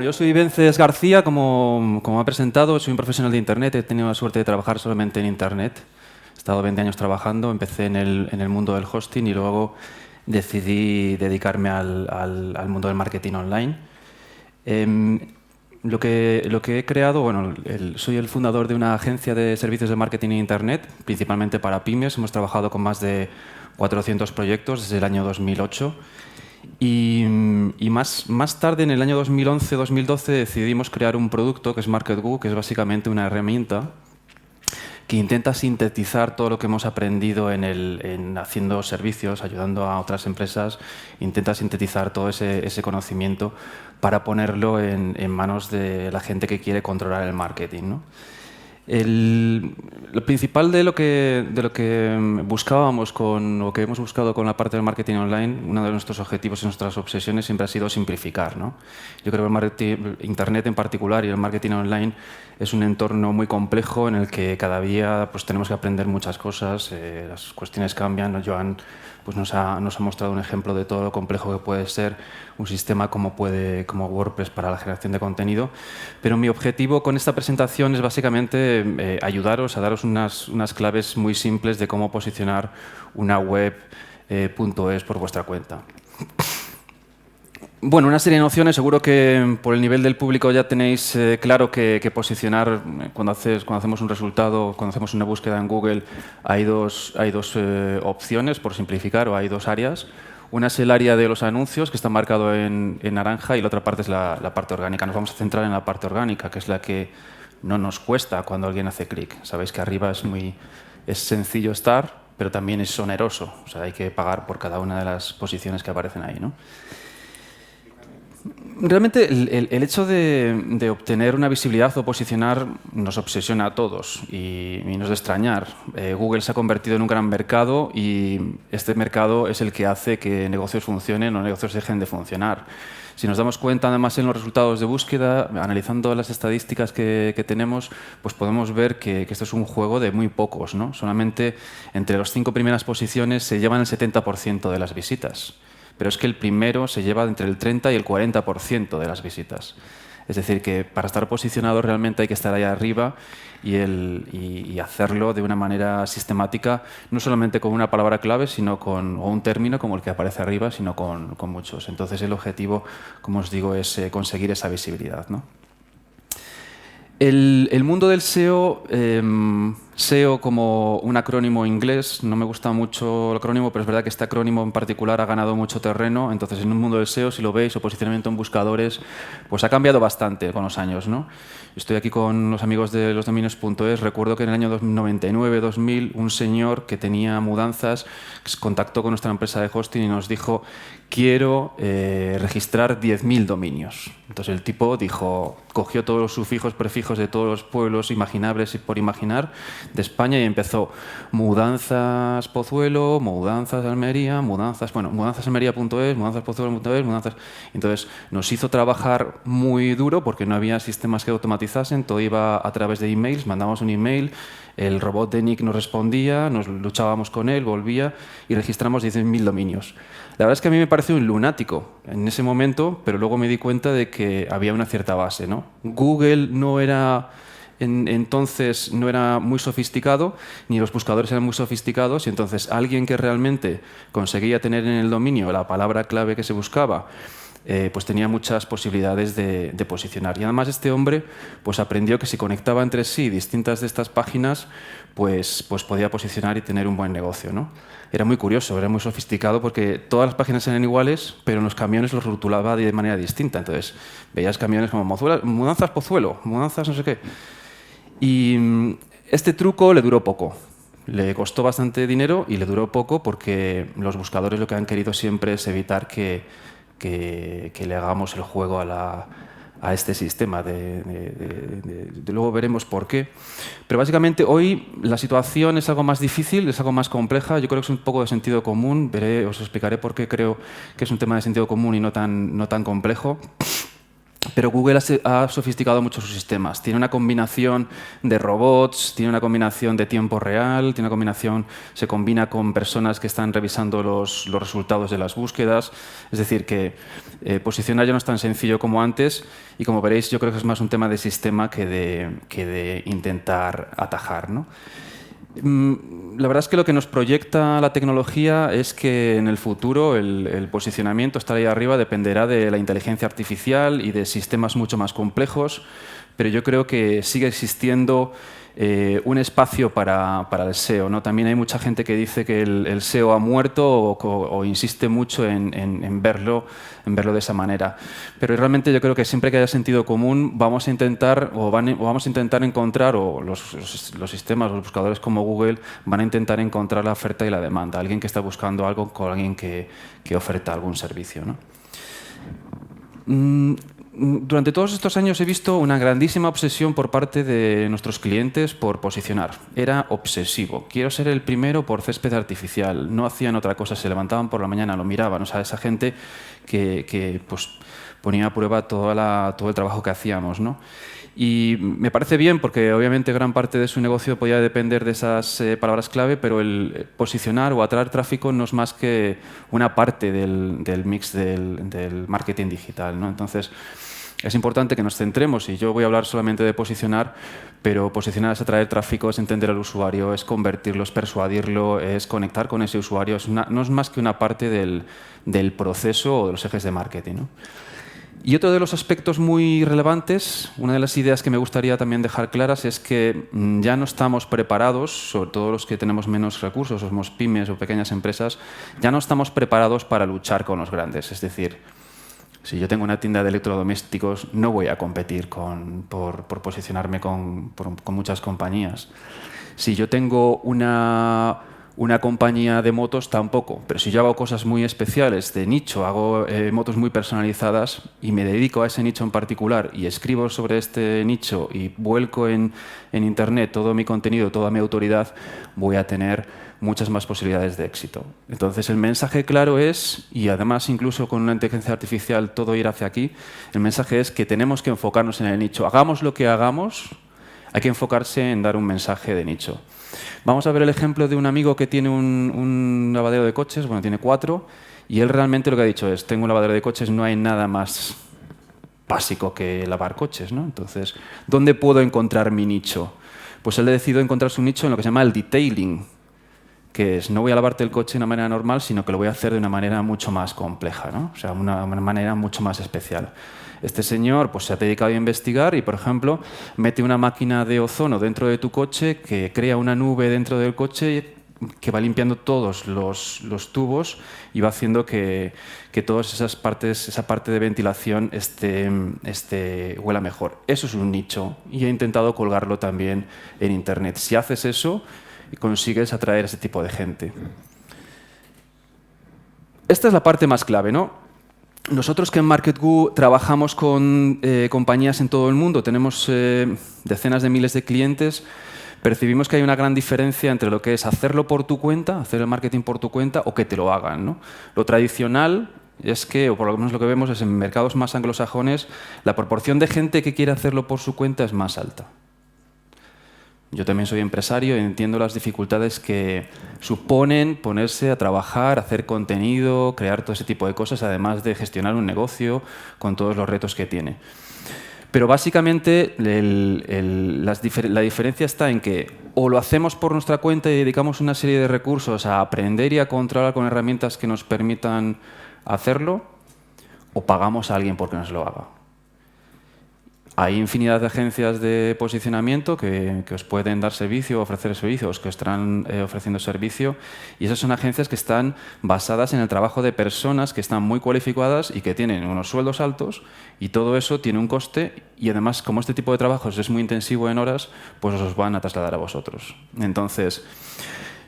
yo soy Vences García, como ha presentado, soy un profesional de Internet, he tenido la suerte de trabajar solamente en Internet. He estado 20 años trabajando, empecé en el mundo del hosting y luego decidí dedicarme al mundo del marketing online. Lo que he creado, bueno, soy el fundador de una agencia de servicios de marketing en Internet, principalmente para pymes. Hemos trabajado con más de 400 proyectos desde el año 2008. Y más tarde, en el año 2011-2012, decidimos crear un producto que es MarketGo, que es básicamente una herramienta que intenta sintetizar todo lo que hemos aprendido en haciendo servicios, ayudando a otras empresas, intenta sintetizar todo ese conocimiento para ponerlo en manos de la gente que quiere controlar el marketing, ¿no? Lo principal de lo que buscábamos o que hemos buscado con la parte del marketing online, uno de nuestros objetivos y nuestras obsesiones siempre ha sido simplificar, ¿no? Yo creo que Internet en particular y el marketing online es un entorno muy complejo en el que cada día pues, tenemos que aprender muchas cosas, las cuestiones cambian. Joan pues, nos ha mostrado un ejemplo de todo lo complejo que puede ser un sistema como WordPress para la generación de contenido. Pero mi objetivo con esta presentación es básicamente ayudaros a daros unas claves muy simples de cómo posicionar una web .es por vuestra cuenta. Bueno, una serie de nociones. Seguro que por el nivel del público ya tenéis claro que posicionar, cuando hacemos un resultado, cuando hacemos una búsqueda en Google, hay dos opciones, por simplificar, o hay dos áreas. Una es el área de los anuncios, que está marcado en naranja, y la otra parte es la parte orgánica. Nos vamos a centrar en la parte orgánica, que es la que no nos cuesta cuando alguien hace clic. Sabéis que arriba es sencillo estar, pero también es oneroso. O sea, hay que pagar por cada una de las posiciones que aparecen ahí, ¿no? Realmente el hecho de obtener una visibilidad o posicionar nos obsesiona a todos y no es de extrañar. Google se ha convertido en un gran mercado y este mercado es el que hace que negocios funcionen o negocios dejen de funcionar. Si nos damos cuenta, además, en los resultados de búsqueda, analizando las estadísticas que tenemos, pues podemos ver que esto es un juego de muy pocos, ¿no? Solamente entre las 5 primeras posiciones se llevan el 70% de las visitas. Pero es que el primero se lleva entre el 30 y el 40% de las visitas. Es decir, que para estar posicionado realmente hay que estar ahí arriba y hacerlo de una manera sistemática, no solamente con una palabra clave o un término como el que aparece arriba, sino con muchos. Entonces el objetivo, como os digo, es conseguir esa visibilidad, ¿no? El mundo del SEO, SEO como un acrónimo inglés, no me gusta mucho el acrónimo, pero es verdad que este acrónimo en particular ha ganado mucho terreno. Entonces, en un mundo del SEO, si lo veis, o posicionamiento en buscadores, pues ha cambiado bastante con los años, ¿no? Estoy aquí con los amigos de losdominios.es. Recuerdo que en el año 99-2000 un señor que tenía mudanzas contactó con nuestra empresa de hosting y nos dijo: quiero registrar 10.000 dominios. Entonces el tipo cogió todos los sufijos, prefijos de todos los pueblos imaginables y por imaginar de España y empezó mudanzas Pozuelo, mudanzas Almería, mudanzasalmería.es, mudanzaspozuelo.es, mudanzas. Entonces nos hizo trabajar muy duro porque no había sistemas que automatizasen, todo iba a través de emails, mandábamos un email, el robot de Nick nos respondía, nos luchábamos con él, volvía y registramos 10.000 dominios. La verdad es que a mí me pareció un lunático en ese momento, pero luego me di cuenta de que había una cierta base, ¿no? Google entonces no era muy sofisticado, ni los buscadores eran muy sofisticados, y entonces alguien que realmente conseguía tener en el dominio la palabra clave que se buscaba, pues tenía muchas posibilidades de posicionar. Y además este hombre pues aprendió que si conectaba entre sí distintas de estas páginas, pues podía posicionar y tener un buen negocio, ¿no? Era muy curioso, era muy sofisticado porque todas las páginas eran iguales, pero en los camiones los rotulaba de manera distinta. Entonces veías camiones como mudanzas Pozuelo, mudanzas no sé qué. Y este truco le duró poco. Le costó bastante dinero y le duró poco porque los buscadores lo que han querido siempre es evitar que le hagamos el juego a este sistema. Luego veremos por qué. Pero básicamente hoy la situación es algo más difícil, es algo más compleja. Yo creo que es un poco de sentido común. Os explicaré por qué creo que es un tema de sentido común y no tan complejo. Pero Google ha sofisticado mucho sus sistemas. Tiene una combinación de robots, tiene una combinación de tiempo real, tiene una combinación, se combina con personas que están revisando los resultados de las búsquedas. Es decir, que posicionar ya no es tan sencillo como antes y, como veréis, yo creo que es más un tema de sistema que de intentar atajar, ¿no? La verdad es que lo que nos proyecta la tecnología es que en el futuro el posicionamiento estar ahí arriba dependerá de la inteligencia artificial y de sistemas mucho más complejos, pero yo creo que sigue existiendo un espacio para el SEO, ¿no? También hay mucha gente que dice que el SEO ha muerto o insiste mucho en verlo de esa manera. Pero realmente yo creo que siempre que haya sentido común vamos a intentar encontrar, o los sistemas, los buscadores como Google van a intentar encontrar la oferta y la demanda. Alguien que está buscando algo con alguien que oferta algún servicio, ¿no? Durante todos estos años he visto una grandísima obsesión por parte de nuestros clientes por posicionar. Era obsesivo. Quiero ser el primero por césped artificial. No hacían otra cosa, se levantaban por la mañana, lo miraban. O sea, esa gente que pues, ponía a prueba todo el trabajo que hacíamos, ¿no? Y me parece bien porque obviamente gran parte de su negocio podía depender de esas palabras clave, pero el posicionar o atraer tráfico no es más que una parte del mix del marketing digital, ¿no? Entonces, es importante que nos centremos, y yo voy a hablar solamente de posicionar, pero posicionar es atraer tráfico, es entender al usuario, es convertirlo, es persuadirlo, es conectar con ese usuario. No es más que una parte del proceso o de los ejes de marketing, ¿no? Y otro de los aspectos muy relevantes, una de las ideas que me gustaría también dejar claras, es que ya no estamos preparados, sobre todo los que tenemos menos recursos, somos pymes o pequeñas empresas, ya no estamos preparados para luchar con los grandes. Es decir, si yo tengo una tienda de electrodomésticos, no voy a competir por posicionarme con muchas compañías. Si yo tengo una compañía de motos, tampoco. Pero si yo hago cosas muy especiales de nicho, hago motos muy personalizadas y me dedico a ese nicho en particular y escribo sobre este nicho y vuelco en Internet todo mi contenido, toda mi autoridad, voy a tener muchas más posibilidades de éxito. Entonces, el mensaje claro es, y además incluso con una inteligencia artificial todo ir hacia aquí, el mensaje es que tenemos que enfocarnos en el nicho. Hagamos lo que hagamos, hay que enfocarse en dar un mensaje de nicho. Vamos a ver el ejemplo de un amigo que tiene un lavadero de coches, bueno, tiene 4, y él realmente lo que ha dicho es, tengo un lavadero de coches, no hay nada más básico que lavar coches, ¿no? Entonces, ¿dónde puedo encontrar mi nicho? Pues él ha decidido encontrar su nicho en lo que se llama el detailing, que es, no voy a lavarte el coche de una manera normal, sino que lo voy a hacer de una manera mucho más compleja, ¿no? O sea, una manera mucho más especial. Este señor pues, se ha dedicado a investigar y, por ejemplo, mete una máquina de ozono dentro de tu coche que crea una nube dentro del coche que va limpiando todos los tubos y va haciendo que todas esas partes, esa parte de ventilación huela mejor. Eso es un nicho y he intentado colgarlo también en Internet. Si haces eso, consigues atraer a ese tipo de gente. Esta es la parte más clave, ¿no? Nosotros que en MarketGuru trabajamos con compañías en todo el mundo, tenemos decenas de miles de clientes, percibimos que hay una gran diferencia entre lo que es hacerlo por tu cuenta, hacer el marketing por tu cuenta, o que te lo hagan, ¿no? Lo tradicional es que, o por lo menos lo que vemos es en mercados más anglosajones, la proporción de gente que quiere hacerlo por su cuenta es más alta. Yo también soy empresario y entiendo las dificultades que suponen ponerse a trabajar, hacer contenido, crear todo ese tipo de cosas, además de gestionar un negocio con todos los retos que tiene. Pero básicamente la diferencia está en que o lo hacemos por nuestra cuenta y dedicamos una serie de recursos a aprender y a controlar con herramientas que nos permitan hacerlo, o pagamos a alguien porque nos lo haga. Hay infinidad de agencias de posicionamiento que os pueden dar servicio, ofrecer servicios, que os estarán ofreciendo servicio, y esas son agencias que están basadas en el trabajo de personas que están muy cualificadas y que tienen unos sueldos altos, y todo eso tiene un coste, y además, como este tipo de trabajos es muy intensivo en horas, pues os van a trasladar a vosotros. Entonces,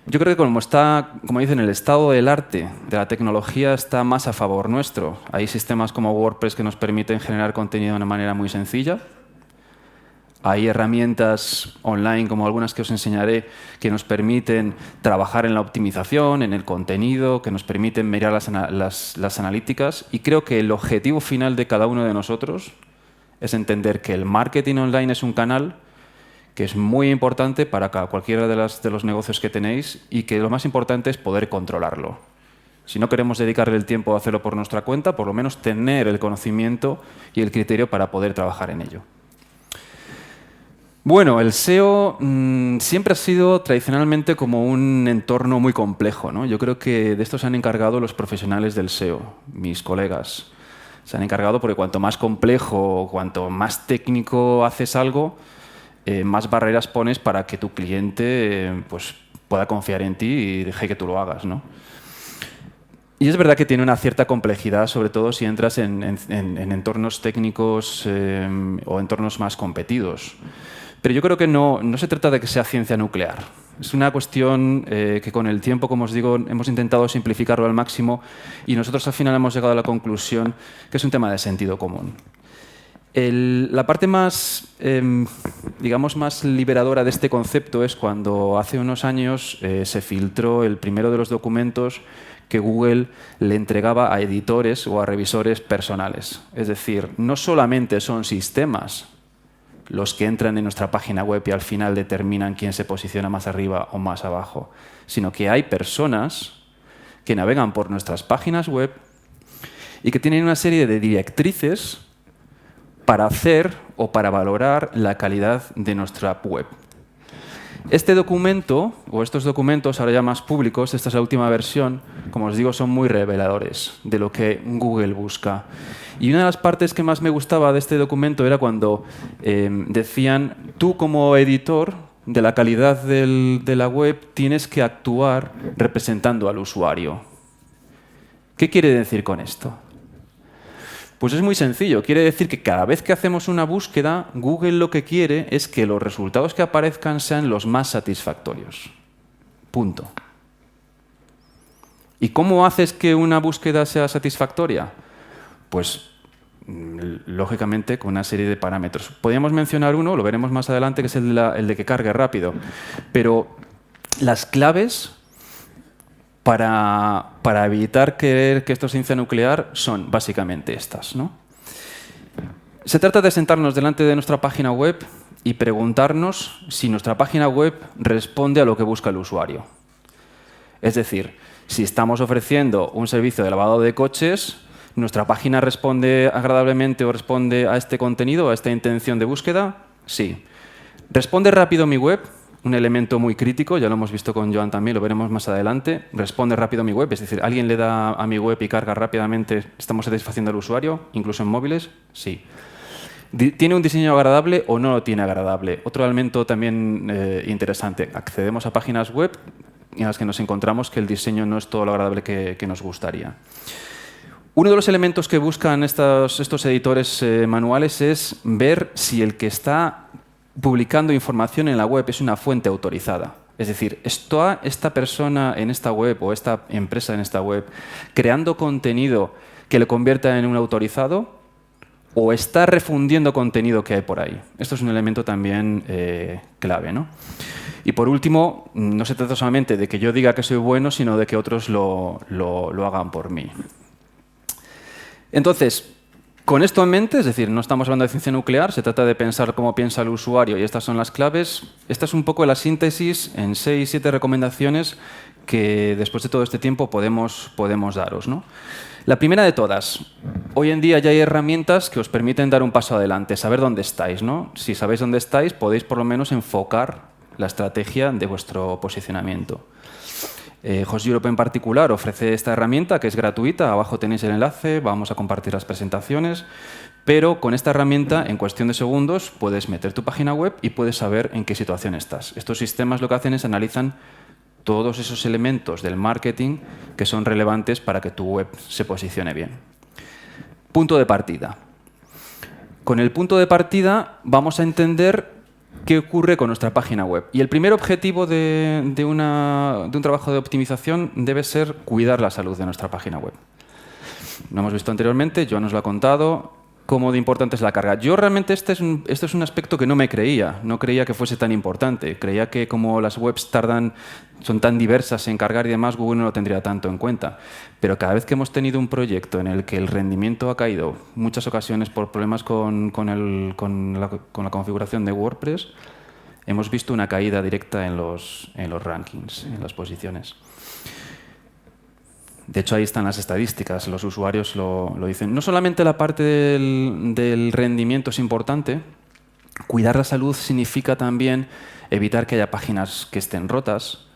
yo creo que como dicen, el estado del arte de la tecnología está más a favor nuestro. Hay sistemas como WordPress que nos permiten generar contenido de una manera muy sencilla. Hay herramientas online, como algunas que os enseñaré, que nos permiten trabajar en la optimización, en el contenido, que nos permiten mirar las analíticas. Y creo que el objetivo final de cada uno de nosotros es entender que el marketing online es un canal que es muy importante para cualquiera de los negocios que tenéis y que lo más importante es poder controlarlo. Si no queremos dedicarle el tiempo a hacerlo por nuestra cuenta, por lo menos tener el conocimiento y el criterio para poder trabajar en ello. Bueno, el SEO siempre ha sido tradicionalmente como un entorno muy complejo, ¿no? Yo creo que de esto se han encargado los profesionales del SEO, mis colegas. Se han encargado porque cuanto más complejo, cuanto más técnico haces algo, más barreras pones para que tu cliente pues, pueda confiar en ti y deje que tú lo hagas, ¿no? Y es verdad que tiene una cierta complejidad, sobre todo si entras en entornos técnicos o entornos más competidos. Pero yo creo que no se trata de que sea ciencia nuclear. Es una cuestión que con el tiempo, como os digo, hemos intentado simplificarlo al máximo y nosotros al final hemos llegado a la conclusión que es un tema de sentido común. La parte más, digamos, más liberadora de este concepto es cuando hace unos años se filtró el primero de los documentos que Google le entregaba a editores o a revisores personales. Es decir, no solamente son sistemas los que entran en nuestra página web y al final determinan quién se posiciona más arriba o más abajo, sino que hay personas que navegan por nuestras páginas web y que tienen una serie de directrices para hacer o para valorar la calidad de nuestra web. Este documento, o estos documentos ahora ya más públicos, esta es la última versión, como os digo, son muy reveladores de lo que Google busca. Y una de las partes que más me gustaba de este documento era cuando decían, tú como editor de la calidad de la web tienes que actuar representando al usuario. ¿Qué quiere decir con esto? Pues es muy sencillo. Quiere decir que cada vez que hacemos una búsqueda, Google lo que quiere es que los resultados que aparezcan sean los más satisfactorios. Punto. ¿Y cómo haces que una búsqueda sea satisfactoria? Pues, lógicamente, con una serie de parámetros. Podríamos mencionar uno, lo veremos más adelante, que es el de que cargue rápido. Pero las claves para evitar que esto se ciencia nuclear son básicamente estas, ¿no? Se trata de sentarnos delante de nuestra página web y preguntarnos si nuestra página web responde a lo que busca el usuario. Es decir, si estamos ofreciendo un servicio de lavado de coches, ¿nuestra página responde agradablemente o responde a este contenido, a esta intención de búsqueda? Sí. ¿Responde rápido mi web? Un elemento muy crítico, ya lo hemos visto con Joan también, lo veremos más adelante. ¿Responde rápido mi web? Es decir, ¿alguien le da a mi web y carga rápidamente? ¿Estamos satisfaciendo al usuario, incluso en móviles? Sí. ¿Tiene un diseño agradable o no lo tiene agradable? Otro elemento también interesante. Accedemos a páginas web en las que nos encontramos que el diseño no es todo lo agradable que nos gustaría. Uno de los elementos que buscan estos editores manuales es ver si el que está publicando información en la web es una fuente autorizada. Es decir, ¿está esta persona en esta web o esta empresa en esta web creando contenido que le convierta en un autorizado o está refundiendo contenido que hay por ahí? Esto es un elemento también clave, ¿no? Y por último, no se trata solamente de que yo diga que soy bueno, sino de que otros lo hagan por mí. Entonces, con esto en mente, es decir, no estamos hablando de ciencia nuclear, se trata de pensar cómo piensa el usuario y estas son las claves. Esta es un poco la síntesis en 6-7 recomendaciones que después de todo este tiempo podemos daros, ¿no? La primera de todas, hoy en día ya hay herramientas que os permiten dar un paso adelante, saber dónde estáis, ¿no? Si sabéis dónde estáis, podéis por lo menos enfocar la estrategia de vuestro posicionamiento. Host Europe en particular ofrece esta herramienta que es gratuita, abajo tenéis el enlace, vamos a compartir las presentaciones, pero con esta herramienta en cuestión de segundos puedes meter tu página web y puedes saber en qué situación estás. Estos sistemas lo que hacen es analizan todos esos elementos del marketing que son relevantes para que tu web se posicione bien. Punto de partida. Con el punto de partida vamos a entender qué ocurre con nuestra página web. Y el primer objetivo de un trabajo de optimización debe ser cuidar la salud de nuestra página web. Lo hemos visto anteriormente, Joan nos lo ha contado. cómo de importante es la carga. Yo realmente este es un aspecto que no me creía. No creía que fuese tan importante. Creía que como las webs son tan diversas en cargar y demás, Google no lo tendría tanto en cuenta. Pero cada vez que hemos tenido un proyecto en el que el rendimiento ha caído, muchas ocasiones por problemas con la configuración de WordPress, hemos visto una caída directa en los rankings, en las posiciones. De hecho, ahí están las estadísticas, los usuarios lo dicen. No solamente la parte del rendimiento es importante, cuidar la salud significa también evitar que haya páginas que estén rotas,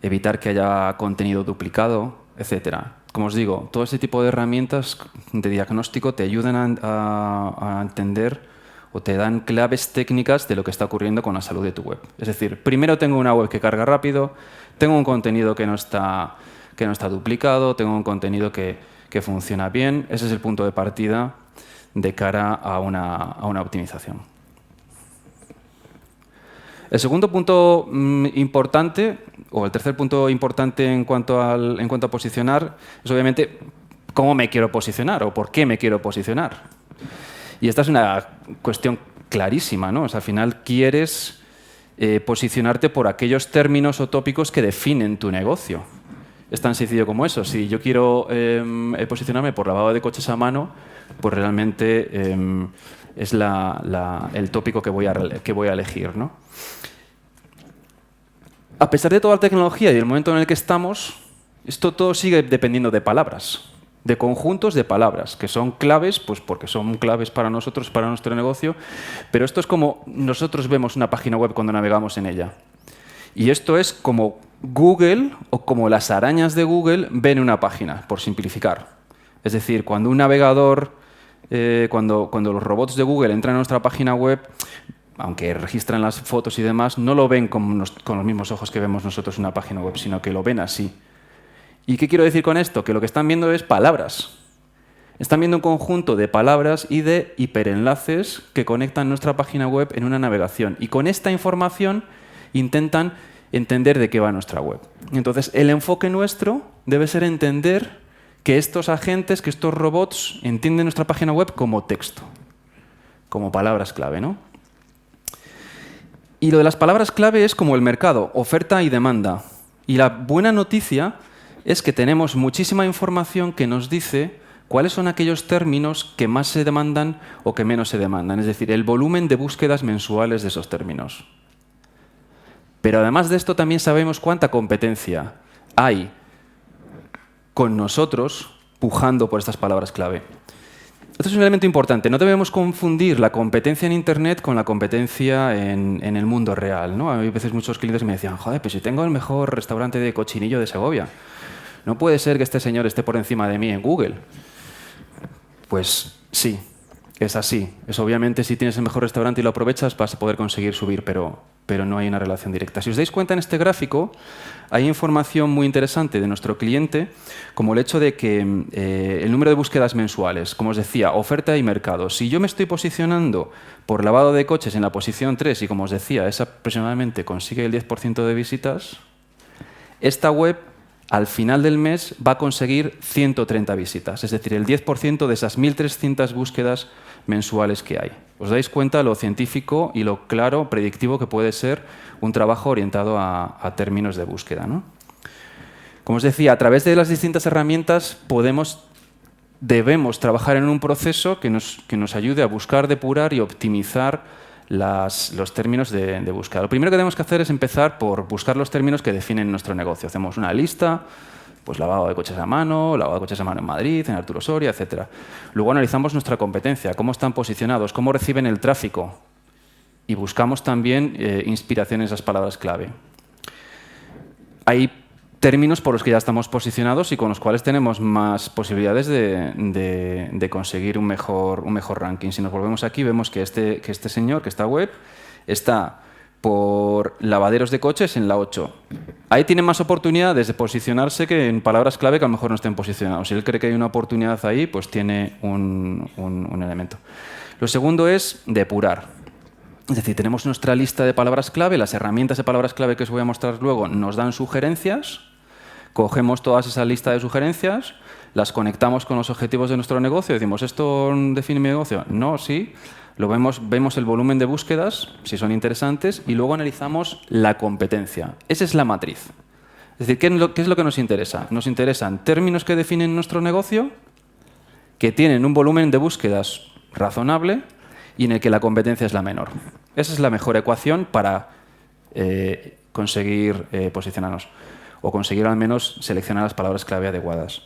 evitar que haya contenido duplicado, etc. Como os digo, todo ese tipo de herramientas de diagnóstico te ayudan a entender o te dan claves técnicas de lo que está ocurriendo con la salud de tu web. Es decir, primero tengo una web que carga rápido, tengo un contenido que no está duplicado, tengo un contenido que funciona bien. Ese es el punto de partida de cara a una optimización. El segundo punto importante, o el tercer punto importante en cuanto a posicionar, es obviamente cómo me quiero posicionar o por qué me quiero posicionar. Y esta es una cuestión clarísima, ¿no? O sea, al final quieres posicionarte por aquellos términos o tópicos que definen tu negocio. Es tan sencillo como eso. Si yo quiero posicionarme por lavado de coches a mano, pues realmente es el tópico que voy a elegir, ¿no? A pesar de toda la tecnología y el momento en el que estamos, esto todo sigue dependiendo de palabras, de conjuntos de palabras, que son claves, pues porque son claves para nosotros, para nuestro negocio, pero esto es como nosotros vemos una página web cuando navegamos en ella. Y esto es como Google o como las arañas de Google ven una página, por simplificar. Es decir, cuando un navegador, cuando los robots de Google entran a nuestra página web, aunque registran las fotos y demás, no lo ven con los mismos ojos que vemos nosotros una página web, sino que lo ven así. ¿Y qué quiero decir con esto? Que lo que están viendo es palabras. Están viendo un conjunto de palabras y de hiperenlaces que conectan nuestra página web en una navegación. Y con esta información intentan entender de qué va nuestra web. Entonces, el enfoque nuestro debe ser entender que estos agentes, que estos robots entienden nuestra página web como texto, como palabras clave, ¿no? Y lo de las palabras clave es como el mercado, oferta y demanda. Y la buena noticia es que tenemos muchísima información que nos dice cuáles son aquellos términos que más se demandan o que menos se demandan. Es decir, el volumen de búsquedas mensuales de esos términos. Pero además de esto también sabemos cuánta competencia hay con nosotros pujando por estas palabras clave. Esto es un elemento importante. No debemos confundir la competencia en Internet con la competencia en el mundo real, ¿no? Hay veces muchos clientes me decían, joder, pues si tengo el mejor restaurante de cochinillo de Segovia, no puede ser que este señor esté por encima de mí en Google. Pues sí, es así. Es obviamente si tienes el mejor restaurante y lo aprovechas vas a poder conseguir subir, pero no hay una relación directa. Si os dais cuenta en este gráfico, hay información muy interesante de nuestro cliente, como el hecho de que el número de búsquedas mensuales, como os decía, oferta y mercado. Si yo me estoy posicionando por lavado de coches en la posición 3 y, como os decía, esa aproximadamente consigue el 10% de visitas, esta web al final del mes va a conseguir 130 visitas, es decir, el 10% de esas 1.300 búsquedas mensuales que hay. ¿Os dais cuenta lo científico y lo claro, predictivo que puede ser un trabajo orientado a términos de búsqueda, ¿no? Como os decía, a través de las distintas herramientas debemos trabajar en un proceso que nos ayude a buscar, depurar y optimizar los términos de búsqueda. Lo primero que tenemos que hacer es empezar por buscar los términos que definen nuestro negocio. Hacemos una lista, pues lavado de coches a mano en Madrid, en Arturo Soria, etc. Luego analizamos nuestra competencia, cómo están posicionados, cómo reciben el tráfico y buscamos también inspiración en esas palabras clave. Hay términos por los que ya estamos posicionados y con los cuales tenemos más posibilidades de conseguir un mejor ranking. Si nos volvemos aquí, vemos que este señor, que esta web, está por lavaderos de coches en la 8. Ahí tiene más oportunidades de posicionarse que en palabras clave que a lo mejor no estén posicionados. Si él cree que hay una oportunidad ahí, pues tiene un elemento. Lo segundo es depurar. Es decir, tenemos nuestra lista de palabras clave, las herramientas de palabras clave que os voy a mostrar luego nos dan sugerencias, cogemos toda esa lista de sugerencias, las conectamos con los objetivos de nuestro negocio, decimos, ¿esto define mi negocio? No, sí. Vemos el volumen de búsquedas, si son interesantes, y luego analizamos la competencia. Esa es la matriz. Es decir, ¿qué es lo que nos interesa? Nos interesan términos que definen nuestro negocio, que tienen un volumen de búsquedas razonable y en el que la competencia es la menor. Esa es la mejor ecuación para conseguir posicionarnos o conseguir al menos seleccionar las palabras clave adecuadas.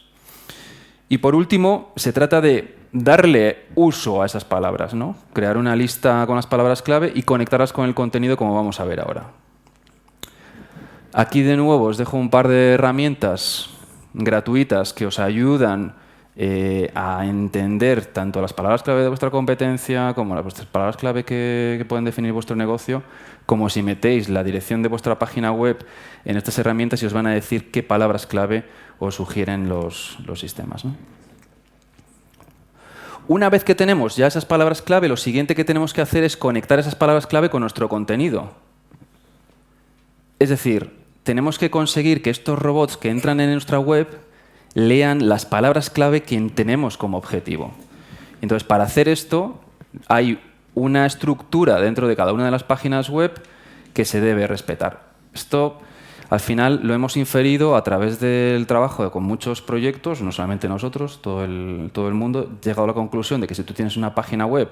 Y por último, se trata de darle uso a esas palabras, ¿no? Crear una lista con las palabras clave y conectarlas con el contenido, como vamos a ver ahora. Aquí de nuevo os dejo un par de herramientas gratuitas que os ayudan a entender tanto las palabras clave de vuestra competencia como las palabras clave que pueden definir vuestro negocio, como si metéis la dirección de vuestra página web en estas herramientas y os van a decir qué palabras clave os sugieren los sistemas, ¿no? Una vez que tenemos ya esas palabras clave, lo siguiente que tenemos que hacer es conectar esas palabras clave con nuestro contenido. Es decir, tenemos que conseguir que estos robots que entran en nuestra web lean las palabras clave que tenemos como objetivo. Entonces, para hacer esto, hay una estructura dentro de cada una de las páginas web que se debe respetar. Esto, al final, lo hemos inferido a través del trabajo con muchos proyectos, no solamente nosotros, todo el mundo, ha llegado a la conclusión de que si tú tienes una página web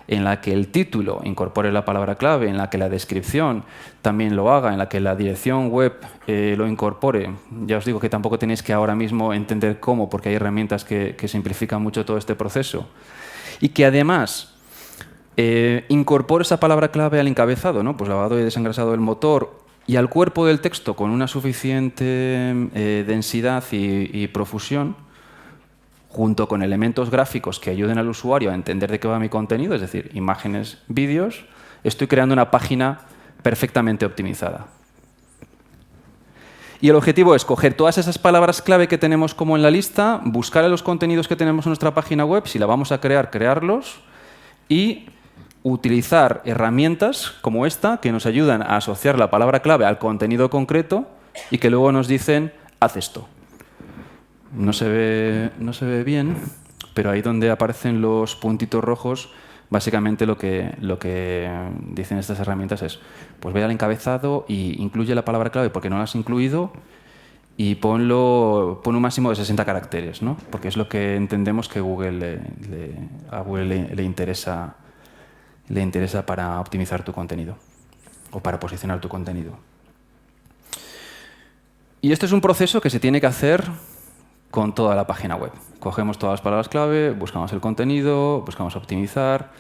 en la que el título incorpore la palabra clave, en la que la descripción también lo haga, en la que la dirección web lo incorpore. Ya os digo que tampoco tenéis que ahora mismo entender cómo, porque hay herramientas que simplifican mucho todo este proceso. Y que además incorpore esa palabra clave al encabezado, ¿no? Pues lavado y desengrasado del motor, y al cuerpo del texto con una suficiente densidad y profusión, junto con elementos gráficos que ayuden al usuario a entender de qué va mi contenido, es decir, imágenes, vídeos, estoy creando una página perfectamente optimizada. Y el objetivo es coger todas esas palabras clave que tenemos como en la lista, buscar los contenidos que tenemos en nuestra página web, si la vamos a crear, crearlos, y utilizar herramientas como esta que nos ayudan a asociar la palabra clave al contenido concreto y que luego nos dicen, haz esto. No se ve bien, pero ahí donde aparecen los puntitos rojos, básicamente lo que dicen estas herramientas es, pues ve al encabezado y incluye la palabra clave porque no la has incluido y pon un máximo de 60 caracteres, ¿no? Porque es lo que entendemos que a Google le interesa para optimizar tu contenido o para posicionar tu contenido. Y esto es un proceso que se tiene que hacer con toda la página web. Cogemos todas las palabras clave, buscamos el contenido, buscamos optimizar.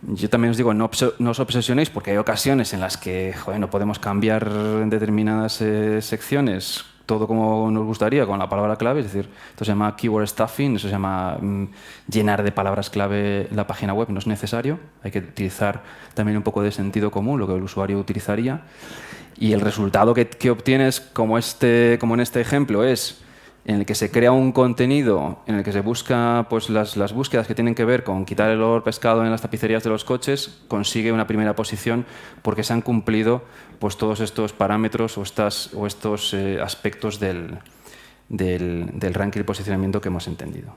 Yo también os digo, no os obsesionéis porque hay ocasiones en las que no podemos cambiar en determinadas secciones todo como nos gustaría con la palabra clave, es decir, esto se llama keyword stuffing, eso se llama llenar de palabras clave la página web, no es necesario, hay que utilizar también un poco de sentido común, lo que el usuario utilizaría, y el resultado que obtienes, como en este ejemplo, es en el que se crea un contenido en el que se busca pues, las búsquedas que tienen que ver con quitar el olor pescado en las tapicerías de los coches, consigue una primera posición porque se han cumplido pues, todos estos parámetros o estos aspectos del ranking y posicionamiento que hemos entendido.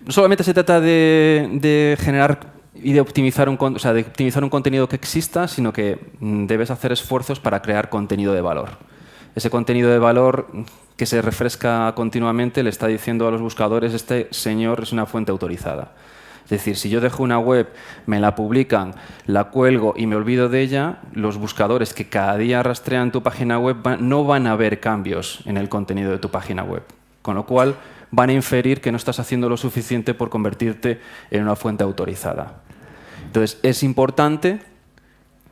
No solamente se trata de generar y de optimizar un contenido que exista, sino que debes hacer esfuerzos para crear contenido de valor. Ese contenido de valor que se refresca continuamente le está diciendo a los buscadores, este señor es una fuente autorizada. Es decir, si yo dejo una web, me la publican, la cuelgo y me olvido de ella, los buscadores que cada día rastrean tu página web no van a ver cambios en el contenido de tu página web. Con lo cual, van a inferir que no estás haciendo lo suficiente por convertirte en una fuente autorizada. Entonces, es importante.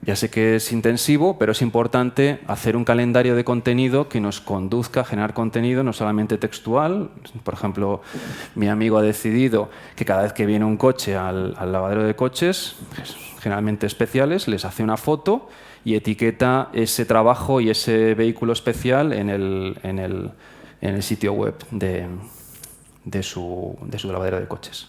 Ya sé que es intensivo, pero es importante hacer un calendario de contenido que nos conduzca a generar contenido no solamente textual. Por ejemplo, mi amigo ha decidido que cada vez que viene un coche al lavadero de coches, generalmente especiales, les hace una foto y etiqueta ese trabajo y ese vehículo especial en el sitio web de su lavadero de coches.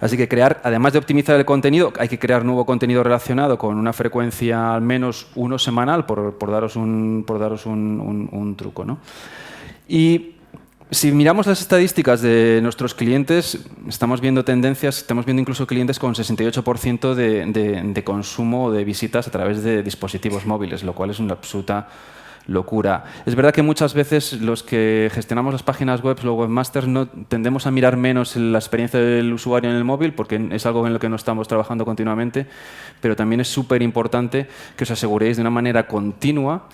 Así que además de optimizar el contenido, hay que crear nuevo contenido relacionado con una frecuencia al menos uno semanal, por daros un truco, ¿no? Y si miramos las estadísticas de nuestros clientes, estamos viendo tendencias, estamos viendo incluso clientes con 68% de consumo de visitas a través de dispositivos móviles, lo cual es una absoluta locura. Es verdad que muchas veces los que gestionamos las páginas web, los webmasters, no tendemos a mirar menos la experiencia del usuario en el móvil porque es algo en lo que no estamos trabajando continuamente, pero también es súper importante que os aseguréis de una manera continua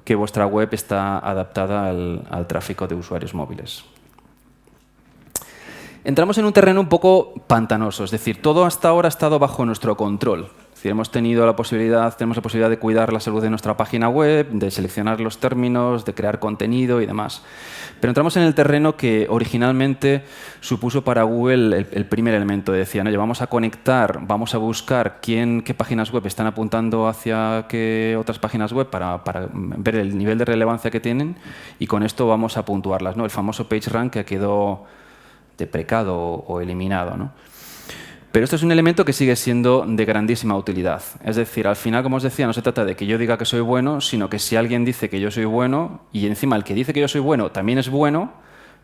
que vuestra web está adaptada al tráfico de usuarios móviles. Entramos en un terreno un poco pantanoso, es decir, todo hasta ahora ha estado bajo nuestro control. Es decir, tenemos la posibilidad de cuidar la salud de nuestra página web, de seleccionar los términos, de crear contenido y demás. Pero entramos en el terreno que originalmente supuso para Google el primer elemento. Decían, oye, vamos a conectar, vamos a buscar qué páginas web están apuntando hacia qué otras páginas web para ver el nivel de relevancia que tienen y con esto vamos a puntuarlas, ¿no? El famoso PageRank que quedó deprecado o eliminado, ¿no? Pero esto es un elemento que sigue siendo de grandísima utilidad. Es decir, al final, como os decía, no se trata de que yo diga que soy bueno, sino que si alguien dice que yo soy bueno y encima el que dice que yo soy bueno también es bueno,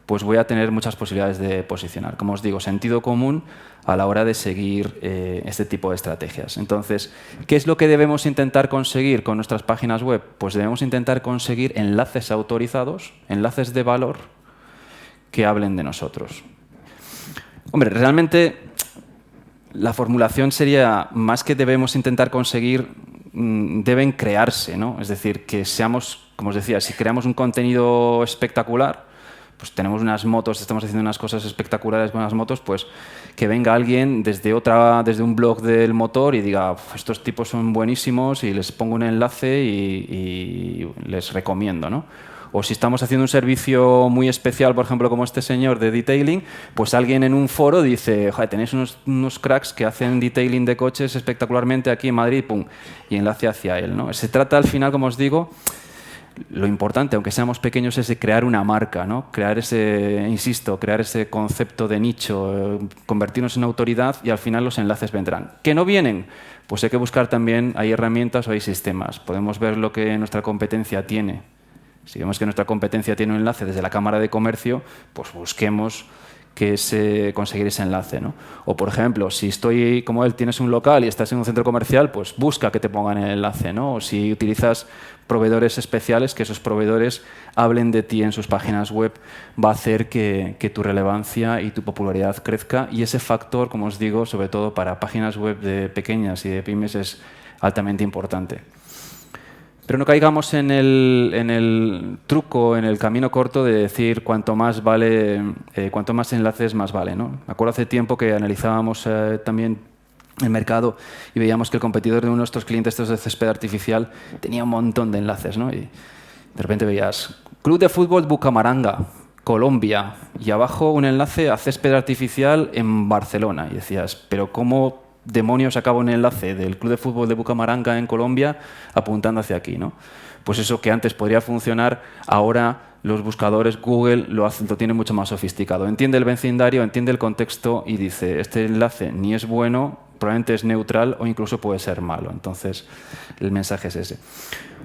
pues voy a tener muchas posibilidades de posicionar. Como os digo, sentido común a la hora de seguir este tipo de estrategias. Entonces, ¿qué es lo que debemos intentar conseguir con nuestras páginas web? Pues debemos intentar conseguir enlaces autorizados, enlaces de valor que hablen de nosotros. Hombre, realmente la formulación sería, más que debemos intentar conseguir, deben crearse, ¿no? Es decir, que seamos, como os decía, si creamos un contenido espectacular, pues tenemos unas motos, estamos haciendo unas cosas espectaculares con las motos, pues que venga alguien desde un blog del motor y diga, estos tipos son buenísimos y les pongo un enlace y les recomiendo, ¿no? O si estamos haciendo un servicio muy especial, por ejemplo, como este señor de detailing, pues alguien en un foro dice, joder, tenéis unos cracks que hacen detailing de coches espectacularmente aquí en Madrid, pum, y enlace hacia él, ¿no? Se trata al final, como os digo, lo importante, aunque seamos pequeños, es de crear una marca, ¿no? Crear ese concepto de nicho, convertirnos en autoridad y al final los enlaces vendrán. ¿Que no vienen? Pues hay que buscar también, hay herramientas o hay sistemas. Podemos ver lo que nuestra competencia tiene. Si vemos que nuestra competencia tiene un enlace desde la Cámara de Comercio, pues busquemos conseguir ese enlace, ¿no? O, por ejemplo, si estoy, como él, tienes un local y estás en un centro comercial, pues busca que te pongan el enlace, ¿no? O si utilizas proveedores especiales, que esos proveedores hablen de ti en sus páginas web, va a hacer que tu relevancia y tu popularidad crezca. Y ese factor, como os digo, sobre todo para páginas web de pequeñas y de pymes, es altamente importante. Pero no caigamos en el truco, en el camino corto de decir cuanto más enlaces, más vale, ¿no? Me acuerdo hace tiempo que analizábamos también el mercado y veíamos que el competidor de uno de nuestros clientes, estos de césped artificial, tenía un montón de enlaces, ¿no? Y de repente veías Club de Fútbol Bucamaranga, Colombia, y abajo un enlace a césped artificial en Barcelona. Y decías, pero ¿cómo demonios acaba un enlace del Club de Fútbol de Bucamaranga en Colombia apuntando hacia aquí, ¿no? Pues eso que antes podría funcionar, ahora los buscadores, Google lo tiene mucho más sofisticado. Entiende el vecindario, entiende el contexto y dice, este enlace ni es bueno, probablemente es neutral o incluso puede ser malo. Entonces, el mensaje es ese.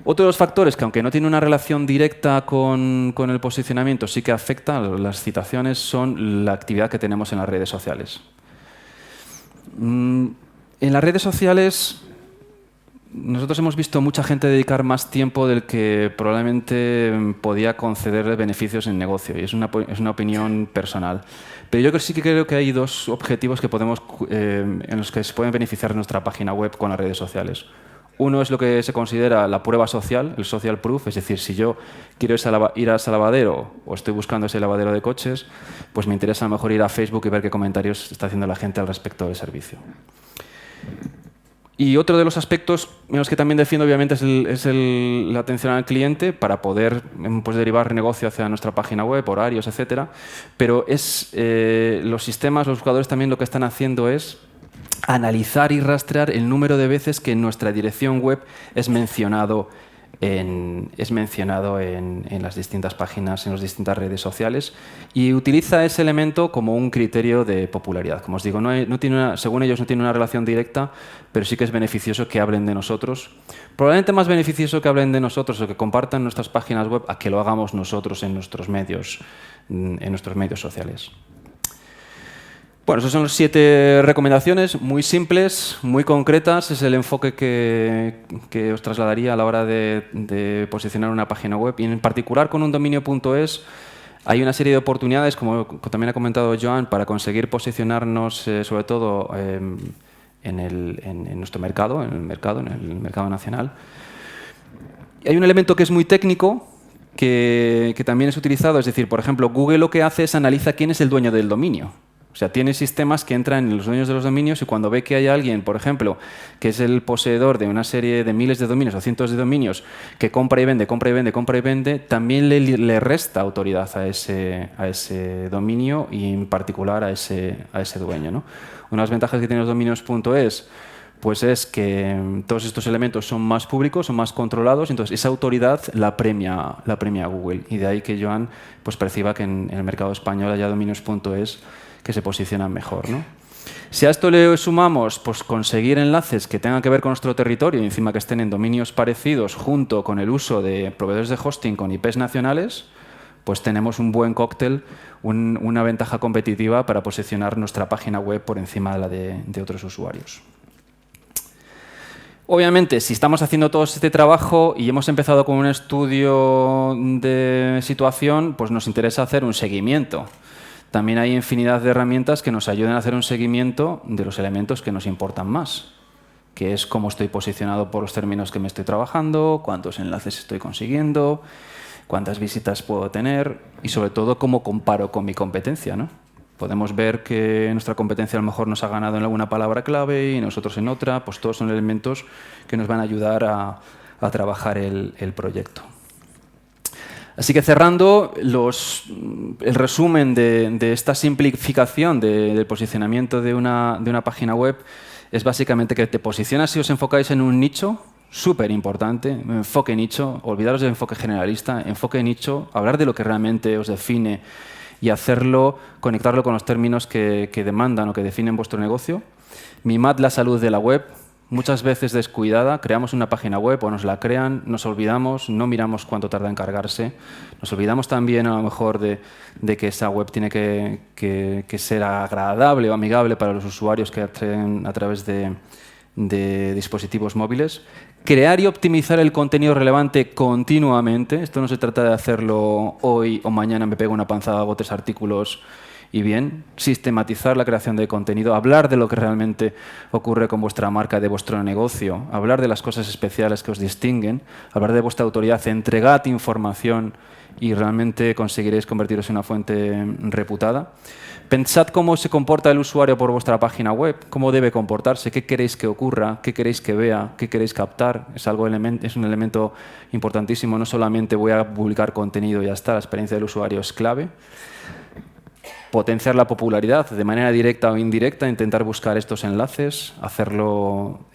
Otro de los factores que, aunque no tiene una relación directa con el posicionamiento, sí que afecta las citaciones, son la actividad que tenemos en las redes sociales. En las redes sociales nosotros hemos visto mucha gente dedicar más tiempo del que probablemente podía concederle beneficios en negocio, y es una opinión personal. Pero yo sí que creo que hay dos objetivos en los que se pueden beneficiar nuestra página web con las redes sociales. Uno es lo que se considera la prueba social, el social proof, es decir, si yo quiero ir a ese lavadero o estoy buscando ese lavadero de coches, pues me interesa a lo mejor ir a Facebook y ver qué comentarios está haciendo la gente al respecto del servicio. Y otro de los aspectos en los que también defiendo, obviamente, es la atención al cliente para poder pues, derivar negocio hacia nuestra página web, horarios, etcétera. Pero los sistemas, los buscadores también lo que están haciendo es analizar y rastrear el número de veces que en nuestra dirección web es mencionado es mencionado en las distintas páginas, en las distintas redes sociales, y utiliza ese elemento como un criterio de popularidad. Como os digo, según ellos no tiene una relación directa, pero sí que es beneficioso que hablen de nosotros. Probablemente más beneficioso que hablen de nosotros o que compartan nuestras páginas web a que lo hagamos nosotros en nuestros medios sociales. Bueno, esas son las 7 recomendaciones, muy simples, muy concretas. Es el enfoque que os trasladaría a la hora de posicionar una página web. Y en particular con un dominio.es hay una serie de oportunidades, como también ha comentado Joan, para conseguir posicionarnos sobre todo en nuestro mercado, en el mercado nacional. Y hay un elemento que es muy técnico, que también es utilizado. Es decir, por ejemplo, Google lo que hace es analiza quién es el dueño del dominio. O sea, tiene sistemas que entran en los dueños de los dominios y cuando ve que hay alguien, por ejemplo, que es el poseedor de una serie de miles de dominios o cientos de dominios que compra y vende, también le resta autoridad a ese dominio y en particular a ese dueño, ¿no? Una de las ventajas que tiene los dominios.es pues es que todos estos elementos son más públicos, son más controlados, entonces esa autoridad la premia Google. Y de ahí que Joan pues perciba que en el mercado español haya dominios.es que se posicionan mejor, ¿no? Si a esto le sumamos pues, conseguir enlaces que tengan que ver con nuestro territorio y encima que estén en dominios parecidos junto con el uso de proveedores de hosting con IPs nacionales, pues tenemos un buen cóctel, una ventaja competitiva para posicionar nuestra página web por encima de la de otros usuarios. Obviamente, si estamos haciendo todo este trabajo y hemos empezado con un estudio de situación, pues nos interesa hacer un seguimiento. También hay infinidad de herramientas que nos ayudan a hacer un seguimiento de los elementos que nos importan más, que es cómo estoy posicionado por los términos que me estoy trabajando, cuántos enlaces estoy consiguiendo, cuántas visitas puedo tener y, sobre todo, cómo comparo con mi competencia, ¿no? Podemos ver que nuestra competencia a lo mejor nos ha ganado en alguna palabra clave y nosotros en otra. Pues todos son elementos que nos van a ayudar a trabajar el proyecto. Así que cerrando, el resumen de esta simplificación del posicionamiento de una página web es básicamente que te posicionas si os enfocáis en un nicho, súper importante, enfoque nicho, olvidaros del enfoque generalista, enfoque nicho, hablar de lo que realmente os define y conectarlo con los términos que demandan o que definen vuestro negocio. Mimad la salud de la web. Muchas veces descuidada, creamos una página web o nos la crean, nos olvidamos, no miramos cuánto tarda en cargarse, nos olvidamos también a lo mejor de que esa web tiene que ser agradable o amigable para los usuarios que acceden a través de dispositivos móviles. Crear y optimizar el contenido relevante continuamente. Esto no se trata de hacerlo hoy o mañana me pego una panzada, hago 3 artículos y bien, sistematizar la creación de contenido, hablar de lo que realmente ocurre con vuestra marca, de vuestro negocio, hablar de las cosas especiales que os distinguen, hablar de vuestra autoridad, entregad información y realmente conseguiréis convertiros en una fuente reputada. Pensad cómo se comporta el usuario por vuestra página web, cómo debe comportarse, qué queréis que ocurra, qué queréis que vea, qué queréis captar. Es un elemento importantísimo, no solamente voy a publicar contenido y ya está, la experiencia del usuario es clave. Potenciar la popularidad de manera directa o indirecta, intentar buscar estos enlaces, hacerlo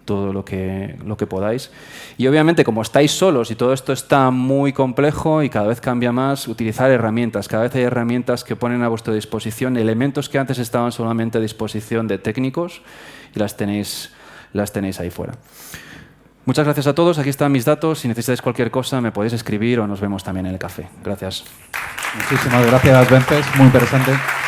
todo lo que podáis. Y obviamente, como estáis solos y todo esto está muy complejo y cada vez cambia más, utilizar herramientas. Cada vez hay herramientas que ponen a vuestra disposición elementos que antes estaban solamente a disposición de técnicos y las tenéis ahí fuera. Muchas gracias a todos. Aquí están mis datos. Si necesitáis cualquier cosa, me podéis escribir o nos vemos también en el café. Gracias. Muchísimas gracias, Vences. Muy interesante.